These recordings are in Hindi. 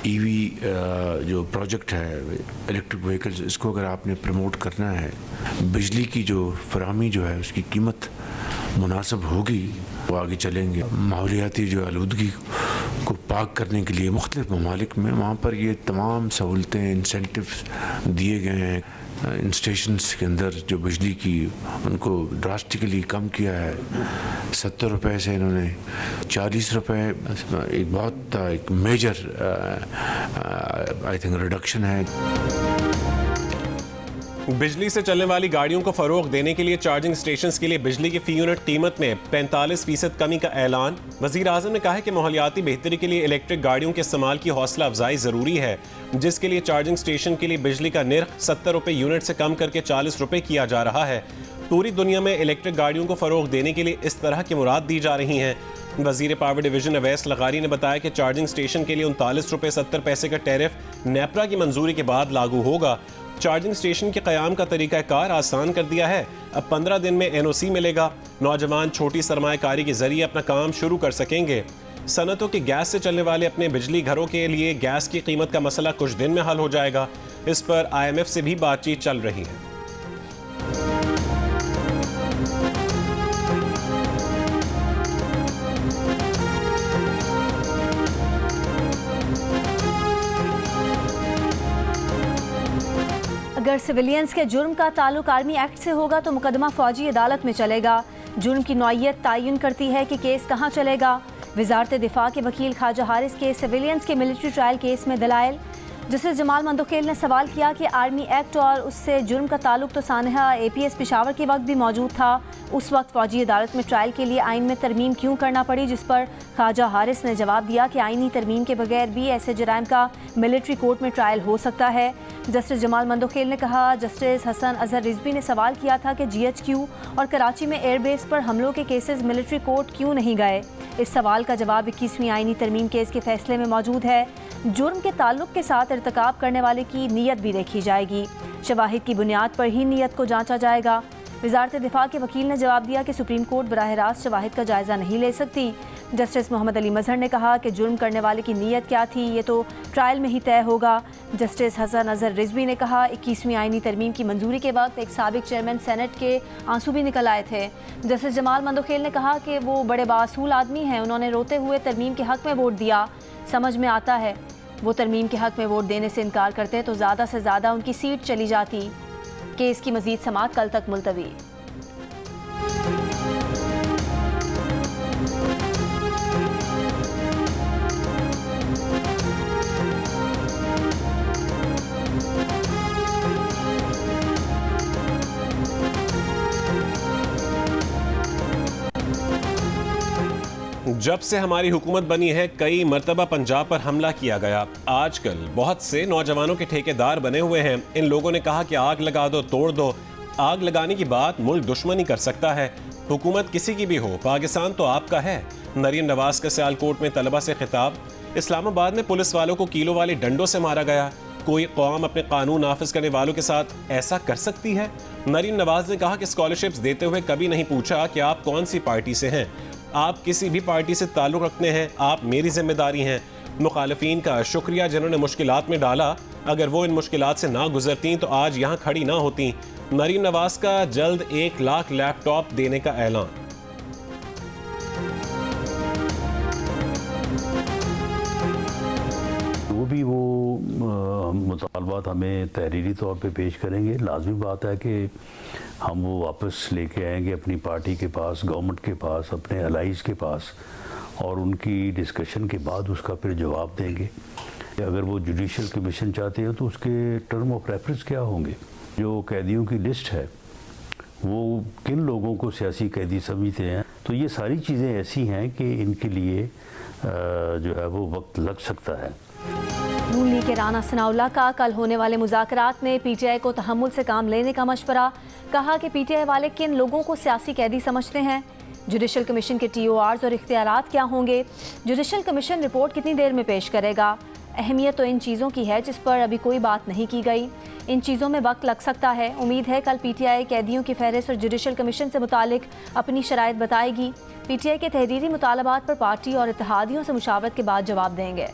ईवी जो प्रोजेक्ट है इलेक्ट्रिक व्हीकल्स, इसको अगर आपने प्रमोट करना है, बिजली की जो फराहमी जो है उसकी कीमत मुनासिब होगी, वो आगे चलेंगे। माहौलियाती जो आलूदगी को पाक करने के लिए मुख्तलिफ ममालिक में वहाँ पर ये तमाम सहूलतें, इंसेंटिव्स दिए गए हैं। इन स्टेशंस के अंदर जो बिजली की उनको ड्रास्टिकली कम किया है, 70 रुपये से इन्होंने 40 रुपये, एक बहुत एक मेजर आई थिंक रिडक्शन है। बिजली से चलने वाली गाड़ियों को फरोग देने के लिए चार्जिंग स्टेशंस के लिए बिजली की फी यूनिट कीमत में 45% कमी का ऐलान। वजीर आज़म ने कहा है कि माहौलियाती बेहतरी के लिए इलेक्ट्रिक गाड़ियों के इस्तेमाल की हौसला अफजाई ज़रूरी है, जिसके लिए चार्जिंग स्टेशन के लिए बिजली का निर्ख 70 रुपये यूनिट से कम करके 40 रुपये किया जा रहा है। पूरी दुनिया में इलेक्ट्रिक गाड़ियों को फरोग देने के लिए इस तरह की मुराद दी जा रही हैं। वजीर पावर डिवीजन अवैस लगारी ने बताया कि चार्जिंग स्टेशन के लिए 39 रुपये 70 पैसे का टैरिफ नेपरा की मंजूरी के बाद लागू होगा। चार्जिंग स्टेशन के क़याम का तरीक़ाकार आसान कर दिया है। अब 15 दिन में NOC मिलेगा। नौजवान छोटी सरमायाकारी के जरिए अपना काम शुरू कर सकेंगे। सनतों की गैस से चलने वाले अपने बिजली घरों के लिए गैस की कीमत का मसला कुछ दिन में हल हो जाएगा। इस पर IMF से भी बातचीत चल रही है। अगर सिविलियंस के जुर्म का ताल्लुक आर्मी एक्ट से होगा तो मुकदमा फौजी अदालत में चलेगा। जुर्म की नौइयत तयन करती है कि केस कहाँ चलेगा। वजारत दिफा के वकील ख्वाजा हारिस के सिविलियंस के मिलिट्री ट्रायल केस में दलाइल। जस्टिस जमाल मंदोखेल ने सवाल किया कि आर्मी एक्ट और उससे जुर्म का ताल्लुक तो सानहा APS पेशावर के वक्त भी मौजूद था। उस वक्त फौजी अदालत में ट्रायल के लिए आइन में तरमीम क्यों करना पड़ी, जिस पर ख्वाजा हारिस ने जवाब दिया कि आइनी तरमीम के बगैर भी ऐसे जराइम का मिलिट्री कोर्ट में ट्रायल हो सकता है। जस्टिस जमाल मंदोखेल ने कहा, जस्टिस हसन अजहर रिजवी ने सवाल किया था कि GHQ और कराची में एयरबेस पर हमलों के केसेस मिलिट्री कोर्ट क्यों नहीं गए। इस सवाल का जवाब 21वीं आइनी तरमीम केस के फैसले में मौजूद है। जुर्म के ताल्लुक के साथ इर्तिकाब करने वाले की नीयत भी देखी जाएगी। शवाहिद की बुनियाद पर ही नीयत को जांचा जाएगा। वजारत दिफा के वकील ने जवाब दिया कि सुप्रीम कोर्ट बराह रास्त शवाहिद का जायज़ा नहीं ले सकती। जस्टिस मोहम्मद अली मजहर ने कहा कि जुर्म करने वाले की नीयत क्या थी ये तो ट्रायल में ही तय होगा। जस्टिस हसन अजहर रिजवी ने कहा, 21वीं आइनी तरमीम की मंजूरी के वक्त एक साबिक चेयरमैन सेनेट के आंसू भी निकल आए थे। जस्टिस जमाल मंदोखेल ने कहा कि वो बड़े बासूल आदमी हैं, उन्होंने रोते हुए तरमीम के हक़ में वोट दिया। समझ में आता है वो तरमीम के हक़ में वोट देने से इनकार करते तो ज़्यादा से ज़्यादा उनकी सीट चली जाती। केस की मज़ीद समाअत कल तक मुलतवी। जब से हमारी हुकूमत बनी है कई मरतबा पंजाब पर हमला किया गया। आजकल बहुत से नौजवानों के ठेकेदार बने हुए हैं। इन लोगों ने कहा कि आग लगा दो, तोड़ दो। आग लगाने की बात मुल्क दुश्मन ही कर सकता है। हुकूमत किसी की भी हो, पाकिस्तान तो आपका है। मरीम नवाज का सियालकोट में तलबा से खिताब। इस्लामाबाद में पुलिस वालों को कीलों वाले डंडों से मारा गया। कोई कौम अपने कानून नाफिज करने वालों के साथ ऐसा कर सकती है? मरीम नवाज ने कहा कि स्कॉलरशिप्स देते हुए कभी नहीं पूछा कि आप कौन सी पार्टी से हैं। आप किसी भी पार्टी से ताल्लुक़ रखते हैं, आप मेरी जिम्मेदारी हैं। मुखालिफिन का शुक्रिया जिन्होंने मुश्किलात में डाला। अगर वो इन मुश्किलात से ना गुजरती तो आज यहाँ खड़ी ना होती। मरीम नवाज का जल्द 1 लाख लैपटॉप देने का ऐलान। वो मुतालबात हमें तहरीरी तौर पे पेश करेंगे। लाजमी बात है कि हम वो वापस लेके आएंगे अपनी पार्टी के पास, गवर्नमेंट के पास, अपने अलाइज के पास, और उनकी डिस्कशन के बाद उसका फिर जवाब देंगे। अगर वो जुडिशल कमीशन चाहते हैं तो उसके टर्म ऑफ रेफरेंस क्या होंगे। जो कैदियों की लिस्ट है वो किन लोगों को सियासी कैदी समझते हैं, तो ये सारी चीज़ें ऐसी हैं कि इनके लिए जो है वो वक्त लग सकता है। नून लीग के राना सनाउल्लाह का कल होने वाले मुज़ाकरात में PTI को तहम्मुल से काम लेने का मशवरा। कहा कि PTI वाले किन लोगों को सियासी कैदी समझते हैं। जुडिशल कमीशन के TORs और इख्तियारात क्या होंगे। जुडिशल कमीशन रिपोर्ट कितनी देर में पेश करेगा। अहमियत तो इन चीज़ों की है जिस पर अभी कोई बात नहीं की गई। इन चीज़ों में वक्त लग सकता है। उम्मीद है कल PTI कैदियों की फहरिस्त और जुडिशल कमीशन से मुतालिक अपनी शराइत बताएगी। PTI के तहरीरी मुतालबात पर पार्टी और इत्तेहादियों से मुशावरत के बाद जवाब देंगे।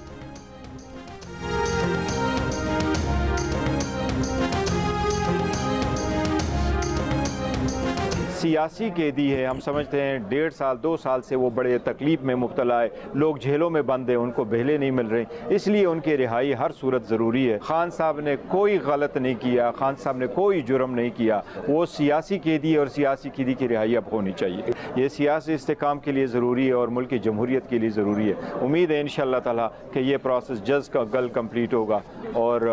सियासी कैदी है। हम समझते हैं 1.5 साल 2 साल से वो बड़े तकलीफ में मुब्तला है, लोग जेलों में बंद हैं, उनको बेहले नहीं मिल रहे, इसलिए उनकी रिहाई हर सूरत ज़रूरी है। खान साहब ने कोई गलत नहीं किया, खान साहब ने कोई जुर्म नहीं किया, वो सियासी कैदी है और सियासी कैदी की रिहाई अब होनी चाहिए। ये सियासी इस्तेकाम के लिए ज़रूरी है और मुल्क की जमहूरियत के लिए ज़रूरी है। उम्मीद है इंशाअल्लाह ताला कि ये प्रोसेस जल्द का गल कंप्लीट होगा और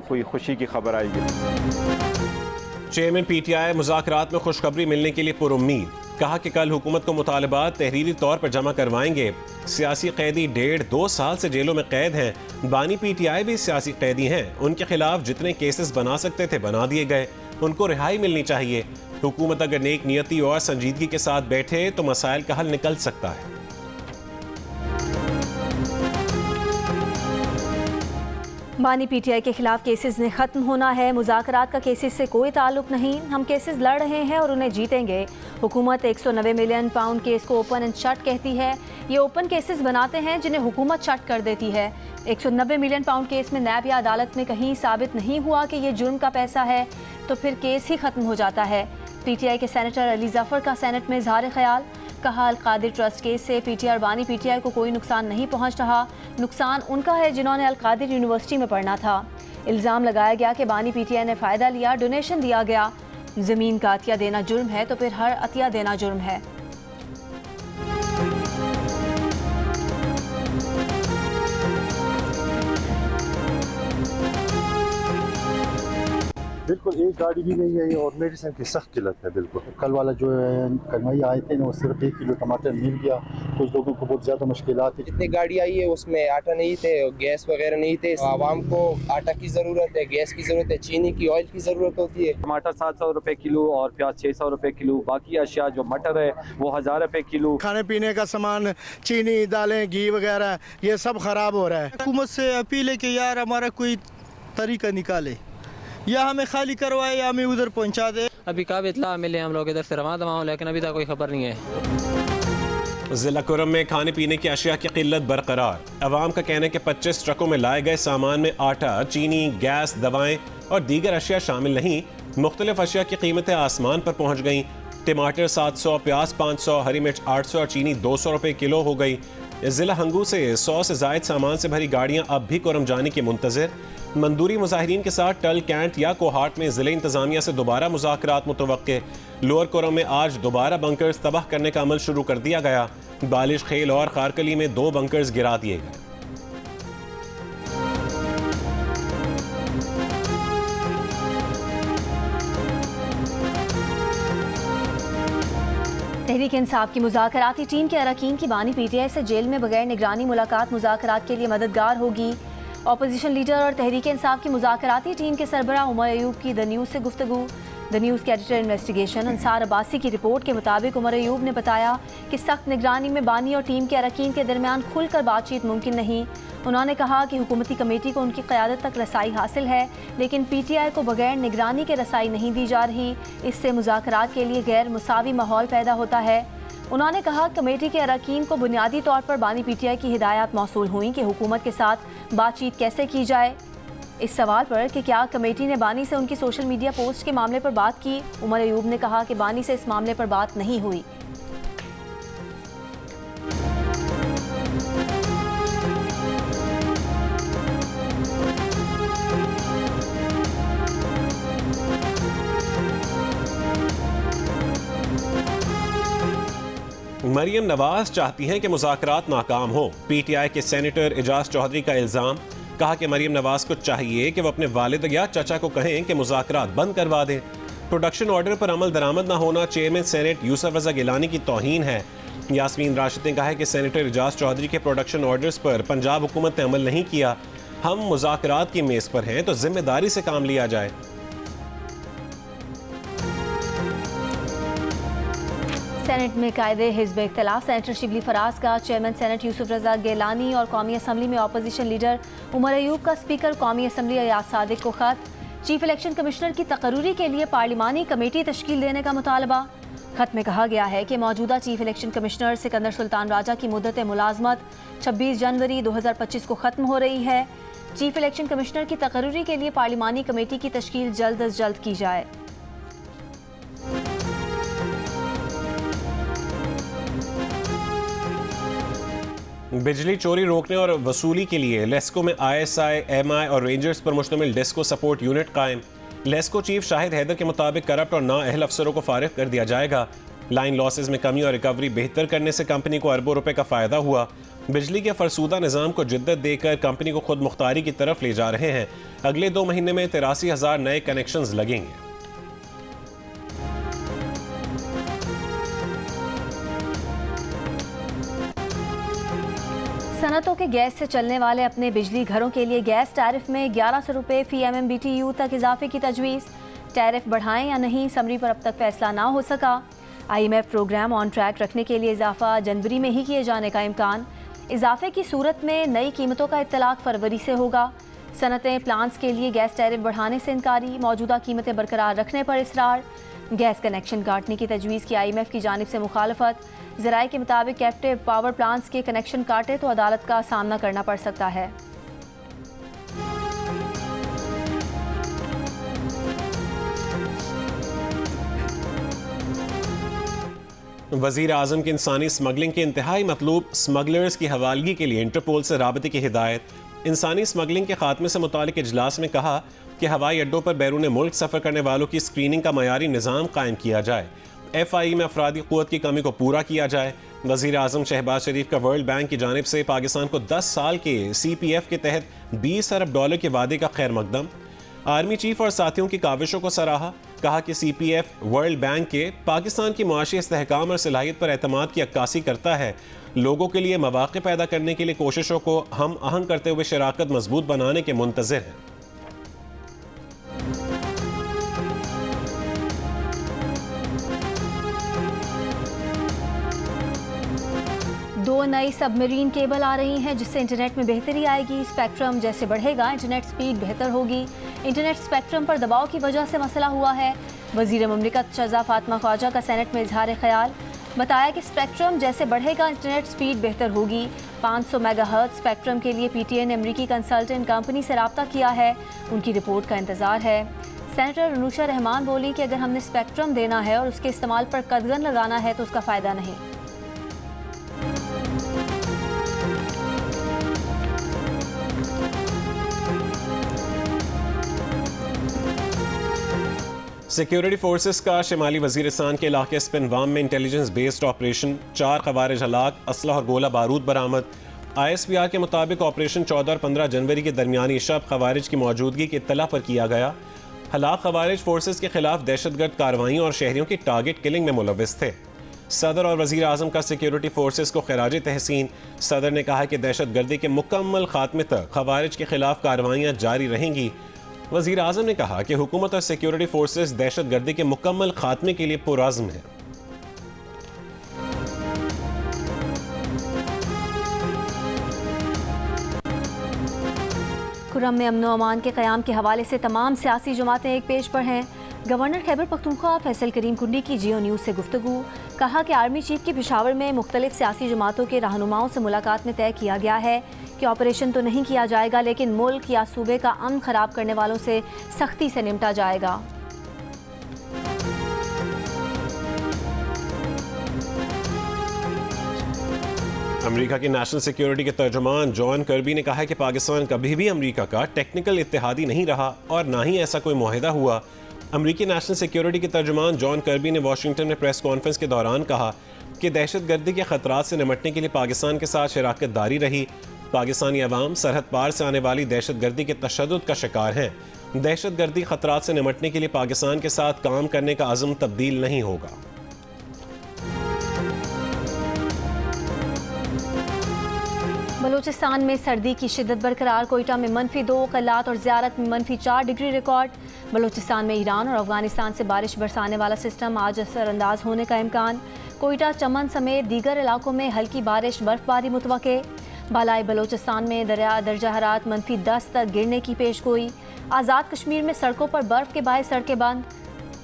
कोई खुशी की खबर आएगी। चेयरमैन पीटीआई मुज़ाकरात में खुशखबरी मिलने के लिए पुरुम्मीद, कहा कि कल हुकूमत को मुतालबात तहरीरी तौर पर जमा करवाएंगे। सियासी कैदी 1.5-2 साल से जेलों में कैद हैं। बानी पीटीआई भी सियासी कैदी हैं, उनके खिलाफ जितने केसेस बना सकते थे बना दिए गए, उनको रिहाई मिलनी चाहिए। हुकूमत अगर नेक नियति और संजीदगी के साथ बैठे तो मसाइल का हल निकल सकता है। बानी पीटीआई के खिलाफ केसेस ने ख़त्म होना है, मुज़ाकरात का केसेस से कोई ताल्लुक नहीं, हम केसेस लड़ रहे हैं और उन्हें जीतेंगे। हुकूमत 190 मिलियन पाउंड केस को ओपन एंड शट कहती है, ये ओपन केसेस बनाते हैं जिन्हें हुकूमत शट कर देती है। 190 मिलियन पाउंड केस में नैब या अदालत में कहीं साबित नहीं हुआ कि ये जुर्म का पैसा है तो फिर केस ही ख़त्म हो जाता है। पीटीआई के सेनेटर अली जफ़र का सेनेट में इज़हार ख्याल, कहा अल-कादिर ट्रस्ट केस से पीटीआई और बानी पीटीआई को कोई नुकसान नहीं पहुंच रहा, नुकसान उनका है जिन्होंने अल-कादिर यूनिवर्सिटी में पढ़ना था। इल्ज़ाम लगाया गया कि बानी पीटीआई ने फ़ायदा लिया, डोनेशन दिया गया। ज़मीन का अतिया देना जुर्म है तो फिर हर अतिया देना जुर्म है। बिल्कुल एक गाड़ी भी नहीं है और मेडिसिन की सख्त किल्लत है। बिल्कुल कल वाला जो है कन्वई आए थे ना, वो सिर्फ 1 किलो टमाटर मिल गया, कुछ लोगों को बहुत ज़्यादा मुश्किलात थी। जितनी गाड़ी आई है उसमें आटा नहीं थे, गैस वगैरह नहीं थे। आवाम को आटा की ज़रूरत है, गैस की ज़रूरत है, चीनी की, ऑयल की ज़रूरत होती है। टमाटर 700 रुपए किलो और प्याज 600 रुपए किलो, बाकी अशिया जो मटर है वो 1000 रुपए किलो। खाने पीने का सामान, चीनी, दालें, घी वगैरह ये सब ख़राब हो रहा है। हुकूमत से अपील है कि यार हमारा कोई तरीका निकाले, या हमें खाली करवाए या हमें उधर पहुंचा दे। अभी कब इतला मिले हम लोग इधर से रवा दवा हूँ, लेकिन अभी तक कोई खबर नहीं है। जिला कुरम में खाने पीने की अशिया की किल्लत बरकरार। अवाम का कहना है कि 25 ट्रकों में लाए गए सामान में आटा, चीनी, गैस, दवाएं और दीगर अशिया शामिल नहीं। मुख्तलिफ अशिया की कीमतें आसमान पर पहुँच गईं। टमाटर 700, प्याज 500, हरी मिर्च 800 और चीनी 200 रुपये किलो हो गई। जिला हंगू से 100 से जायद सामान से भरी गाड़ियाँ अब भी कुरम जाने की मुंतज़िर। मंदूरी मुजाहिरीन के साथ टल, कैंट या कोहाट में ज़िले इंतज़ामिया से दोबारा मुज़ाकरात मुतवक्के। लोअर कुरम में आज दोबारा बंकर्स तबाह करने का अमल शुरू कर दिया गया। बालिश, खेल और खारकली में 2 बंकर्स गिरा दिए गए। तहरीक इंसाफ की मुज़ाकराती टीम के अरकान की बानी पीटीआई से जेल में बगैर निगरानी मुलाकात मुज़ाकरात के लिए मददगार होगी। अपोजिशन लीडर और तहरीक इंसाफ की मुज़ाकराती टीम के सरबराह उमर अयूब की द न्यूज़ से गुफ्तगू। द न्यूज़ के एडिटर इन्वेस्टिगेशन अंसार अब्बासी की रिपोर्ट के मुताबिक उमर अयूब ने बताया कि सख्त निगरानी में बानी और टीम के अरकान के दरमियान खुलकर बातचीत मुमकिन नहीं। उन्होंने कहा कि हुकूमती कमेटी को उनकी क़यादत तक रसाई हासिल है, लेकिन पीटीआई को बगैर निगरानी के रसाई नहीं दी जा रही। इससे मुज़ाकरात के लिए गैर मुसावी माहौल पैदा होता है। उन्होंने कहा कमेटी के अरकान को बुनियादी तौर पर बानी पीटीआई की हिदायत मौसूल हुई कि हुकूमत के साथ बातचीत कैसे की जाए। इस सवाल पर कि क्या कमेटी ने बानी से उनकी सोशल मीडिया पोस्ट के मामले पर बात की, उमर अयूब ने कहा कि बानी से इस मामले पर बात नहीं हुई। मरियम नवाज चाहती हैं कि मुज़ाकरात नाकाम हो। पीटीआई के सेनेटर एजाज चौधरी का इल्ज़ाम, कहा कि मरियम नवाज को चाहिए कि वो अपने वालिद या चाचा को कहें कि मुज़ाकरात बंद करवा दें। प्रोडक्शन ऑर्डर पर अमल दरामद न होना चेयरमैन सेनेट यूसुफ रज़ा गिलानी की तौहीन है। यास्मीन राशिद ने कहा है कि सेनेटर एजाज चौधरी के प्रोडक्शन ऑर्डर्स पर पंजाब हुकूमत ने अमल नहीं किया। हम मुज़ाकरात की मेज़ पर हैं तो जिम्मेदारी से काम लिया जाए। सेनेट में कायदे हिज़्ब इख्तिलाफ, सेनेटर शिबली फराज का चेयरमैन सेनेट यूसुफ रज़ा गिलानी और कौमी असम्बली में अपोजिशन लीडर उमर अयूब का स्पीकर कौमी असम्बली अयाज सादिक को खत। चीफ इलेक्शन कमिश्नर की तकर्रुरी के लिए पार्लिमानी कमेटी तश्कील देने का मुतालबा। खत में कहा गया है कि मौजूदा chief election commissioner Sikandar Sultan Raja की मुद्दत मुलाजमत 26 जनवरी 2025 को ख़त्म हो रही है। चीफ इलेक्शन कमिश्नर की तकर्रुरी के लिए पार्लिमानी कमेटी की तश्कील जल्द अज जल्द की जाए। बिजली चोरी रोकने और वसूली के लिए लेस्को में ISI, MI और रेंजर्स पर मुश्तमिल डिस्को सपोर्ट यूनिट कायम। लेस्को चीफ शाहिद हैदर के मुताबिक करप्ट और नाअहल अफसरों को फारिग कर दिया जाएगा। लाइन लॉसेज में कमी और रिकवरी बेहतर करने से कंपनी को अरबों रुपए का फायदा हुआ। बिजली के फरसूदा निज़ाम को जिद्दत देकर कंपनी को खुद मुख्तारी की तरफ ले जा रहे हैं। अगले 2 महीने में 83,000 नए कनेक्शंस लगेंगे। सनतों के गैस से चलने वाले अपने बिजली घरों के लिए गैस टैरिफ में 1100 रुपये फी MMBTU तक इजाफे की तजवीज़। टैरिफ बढ़ाएं या नहीं, समरी पर अब तक फैसला ना हो सका। IMF प्रोग्राम ऑन ट्रैक रखने के लिए इजाफा जनवरी में ही किए जाने का इम्कान। इजाफे की सूरत में नई कीमतों का इत्तलाक फरवरी से होगा। सनतें प्लांट्स के लिए गैस टैरिफ बढ़ाने से इनकारी, मौजूदा कीमतें बरकरार रखने पर इसरार। गैस कनेक्शन काटने की तजवीज़ की IMF की जानिब से मुखालफत। ज़राए के मुताबिक कैप्टिव पावर प्लांट्स के कनेक्शन काटे तो अदालत का सामना करना पड़ सकता है। वज़ीर आज़म की इंसानी स्मगलिंग के इंतहाई मतलूब स्मगलर्स की हवालगी के लिए इंटरपोल से राबते की हिदायत। इंसानी स्मगलिंग के खात्मे से मुतालिक इजलास में कहा कि हवाई अड्डों पर बैरून मुल्क सफ़र करने वालों की स्क्रीनिंग का मयारी निज़ाम कायम किया जाए। FIE में अफरादी क़ुव्वत की कमी को पूरा किया जाए। वज़ीर आज़म शहबाज शरीफ का वर्ल्ड बैंक की जानिब से पाकिस्तान को 10 साल के CPF के तहत $20 अरब के वादे का खैर मकदम। आर्मी चीफ और साथियों की काविशों को सराहा। कहा कि CPF वर्ल्ड बैंक के पाकिस्तान की मुआशी इस्तेहकाम और सलाहियत पर एतमाद की अक्कासी करता है। लोगों के लिए मौक़े पैदा करने के लिए कोशिशों को हम आहंग करते हुए शराकत मजबूत बनाने के मुंतज़िर हैं। दो नई सबमरीन केबल आ रही हैं जिससे इंटरनेट में बेहतरी आएगी। स्पेक्ट्रम जैसे बढ़ेगा इंटरनेट स्पीड बेहतर होगी। इंटरनेट स्पेक्ट्रम पर दबाव की वजह से मसला हुआ है। वज़ीर मुमलिकत शहज़ाद फातिमा ख्वाजा का सेनेट में इजहार ख्याल। बताया कि स्पेक्ट्रम जैसे बढ़ेगा इंटरनेट स्पीड बेहतर होगी। 500 मेगाहर्ट्ज़ स्पेक्ट्रम के लिए PTN ने अमरीकी कंसल्टेंट कंपनी से रब्ता किया है। उनकी रिपोर्ट का इंतज़ार है। सेनेटर अनुशा रहमान बोली कि अगर हमने स्पेक्ट्रम देना है और उसके इस्तेमाल पर कदगन लगाना है तो उसका फ़ायदा नहीं। सिक्योरिटी फोर्सेस का शिमाली वजीरिस्तान के इलाके स्पिनवाम में इंटेलिजेंस बेस्ड ऑपरेशन। 4 खवारिज हलाक, असला और गोला बारूद बरामद। ISPR के मुताबिक ऑपरेशन 14 और 15 जनवरी के दरमियानी शब खवारिज की मौजूदगी की इत्तला पर किया गया। हलाक खवारिज फोर्सेस के खिलाफ दहशतगर्द कार्रवाइयों और शहरियों की टारगेट किलिंग में मुलव्विस थे। सदर और वज़ीर आज़म का सिक्योरिटी फोर्सेस को खिराज तहसीन। सदर ने कहा कि दहशतगर्दी के मुकम्मल खात्मे तक खवारिज के खिलाफ कार्रवाइयाँ जारी रहेंगी। वज़ीर आज़म ने कहा कि हुकूमत और सिक्योरिटी फोर्सेस दहशतगर्दी के मुकम्मल खात्मे के लिए पुरअज़्म है। खुर्रम में अमन व अमान के क़याम के हवाले से तमाम सियासी जमातें एक पेज पर हैं। गवर्नर खैबर पख्तूनख्वा फैसल करीम कुंडी की जियो न्यूज़ से गुफ्तगू। कहा कि आर्मी चीफ की पेशावर में मुख्तलिफ सियासी जमातों के रहनुमाओं से मुलाकात में तय किया गया है कि ऑपरेशन तो नहीं किया जाएगा लेकिन मुल्क या सूबे का अमन खराब करने वालों से सख्ती से निपटा जाएगा। अमेरिका की नेशनल सिक्योरिटी के तर्जुमान जॉन कर्बी ने कहा है कि पाकिस्तान कभी भी अमेरिका का टेक्निकल इत्तेहादी नहीं रहा और ना ही ऐसा कोई मुआहिदा हुआ। अमेरिकी नेशनल सिक्योरिटी के तर्जुमान जॉन कर्बी ने वाशिंगटन में प्रेस कॉन्फ्रेंस के दौरान कहा कि दहशतगर्दी के खतरात से निपटने के लिए पाकिस्तान के साथ शराकत दारी रही। पाकिस्तानी अवाम सरहद पार से आने वाली दहशतगर्दी के तशद्दुद का शिकार हैं। दहशतगर्दी खतरात से निपटने के लिए पाकिस्तान के साथ काम करने का अज़्म तब्दील नहीं होगा। बलूचिस्तान में सर्दी की शिद्दत बरकरार। कोयटा में -2, कलात और ज़ियारत में -4 डिग्री रिकॉर्ड। बलूचिस्तान में ईरान और अफगानिस्तान से बारिश बरसाने वाला सिस्टम आज असरअंदाज होने का इम्कान। कोयटा, चमन समेत दीगर इलाकों में हल्की बारिश बर्फबारी मुतवक्के। बालाई बलूचिस्तान में दर्जा हरारत -10 तक गिरने की पेशगोई। आज़ाद कश्मीर में सड़कों पर बर्फ़ के बायस सड़कें बंद।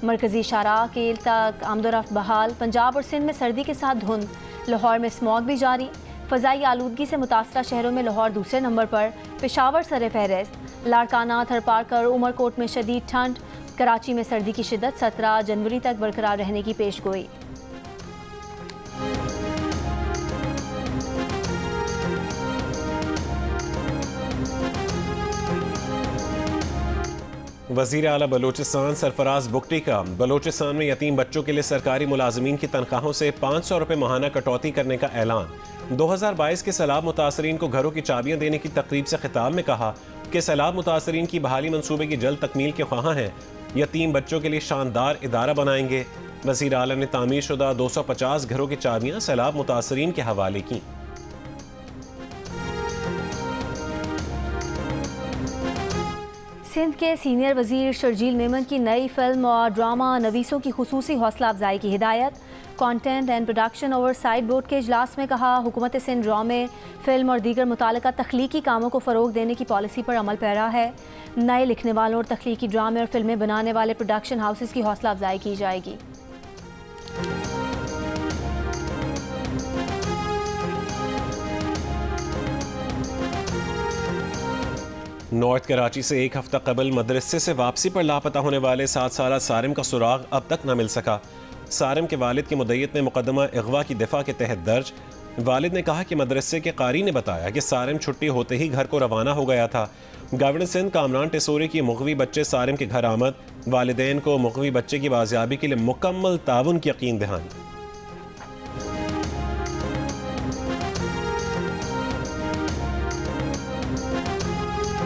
मरकजी शाहराह केल तक आमदोरफ्त बहाल। पंजाब और सिंध में सर्दी के साथ धुंध। लाहौर में स्मॉग भी जारी। फ़ज़ाई आलूदगी से मुतासरा शहरों में लाहौर दूसरे नंबर पर, पेशावर सरे फहरिस्त। लाड़काना, थरपारकर, उमरकोट में शदीद ठंड। कराची में सर्दी की शिद्दत 17 जनवरी तक बरकरार रहने की पेशगोई। वज़ीर आला बलूचिस्तान सरफराज बुगटी का बलूचिस्तान में यतीम बच्चों के लिए सरकारी मुलाजमीन की तनख्वाहों से 500 रुपये माहाना कटौती करने का ऐलान। 2022 के सैलाब मुतासरीन को घरों की चाबियां देने की तकरीब से खिताब में कहा कि सैलाब मुतासरीन की बहाली मंसूबे की जल्द तकमील के ख्वाह हैं। यतीम बच्चों के लिए शानदार इदारा बनाएंगे। वज़ीर आला ने तामीर शुदा 250 घरों की चाबियां सैलाब मुतासरीन के हवाले की। सिंध के सीनियर वजीर शर्जील मेमन की नई फिल्म और ड्रामा नवीसों की खुसूसी हौसला अफजाई की हिदायत। Content and production oversight board के इजलास में कहा, हुकूमत सिंध ड्रामे, फिल्म और दीगर मुताल्लिका तख्लीकी कामों को फ़रोग देने की पॉलिसी पर अमल पैरा है। नए लिखने वालों और तख्लीकी ड्रामे और फिल्में बनाने वाले प्रोडक्शन हाउसेस की हौसला अफजाई की जाएगी। नॉर्थ कराची से एक हफ्ता कबल मदरसे से वापसी पर लापता होने वाले 7 साला सारिम का सुराग अब तक न मिल सका। सारिम के वालिद की मुद्दत में मुकदमा अगवा की दिफा के तहत दर्ज। वालिद ने कहा कि मदरसे के कारी ने बताया कि सारिम छुट्टी होते ही घर को रवाना हो गया था। गवर्नर सिंध कामरान टेसोरी की मुग़वी बच्चे सारिम के घर आमद। वालिदैन को मुग़वी बच्चे की बाजियाबी के लिए मुकम्मल ताउन की यकीन दहानी।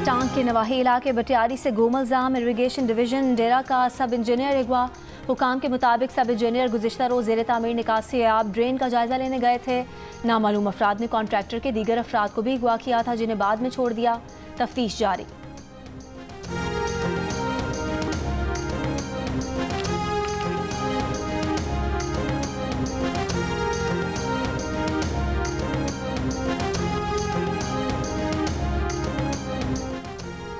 टांग के नवाही इलाके बटियारी से गोमलजाम इरिगेशन डिवीजन डेरा का सब इंजीनियर अगवा। हुकाम के मुताबिक सब इंजीनियर गुज़िश्ता रोज़ ज़ेरे तामीर निकासी आब ड्रेन का जायजा लेने गए थे। नामालूम अफराद ने कॉन्ट्रैक्टर के दीगर अफराद को भी अगवा किया था, जिन्हें बाद में छोड़ दिया। तफ्तीश जारी।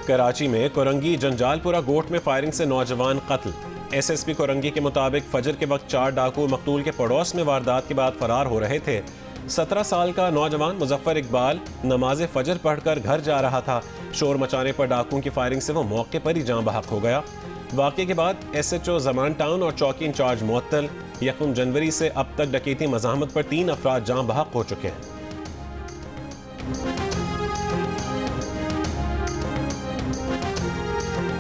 कराची में कोरंगी जंजालपुरा गोट में फायरिंग से नौजवान कत्ल। एसएसपी कोरंगी के मुताबिक फजर के वक्त 4 डाकू मकतूल के पड़ोस में वारदात के बाद फरार हो रहे थे। 17 साल का नौजवान मुजफ्फर इकबाल नमाज फजर पढ़कर घर जा रहा था। शोर मचाने पर डाकुओं की फायरिंग से वो मौके पर ही जान बहक हो गया। वाक़े के बाद SHO ज़मान टाउन और चौकी इंचार्ज मुअत्तल। 1 जनवरी से अब तक डकैती मज़ाहमत पर 3 अफराद जान बहक हो चुके हैं।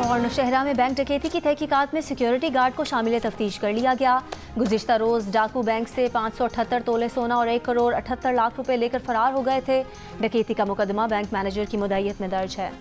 और नौशहरा में बैंक डकैती की तहकीकात में सिक्योरिटी गार्ड को शामिल तफ्तीश कर लिया गया। गुज़िश्ता रोज़ डाकू बैंक से 578 तोले सोना और 1 करोड़ 78 लाख रुपए लेकर फरार हो गए थे। डकैती का मुकदमा बैंक मैनेजर की मुद्दत में दर्ज है।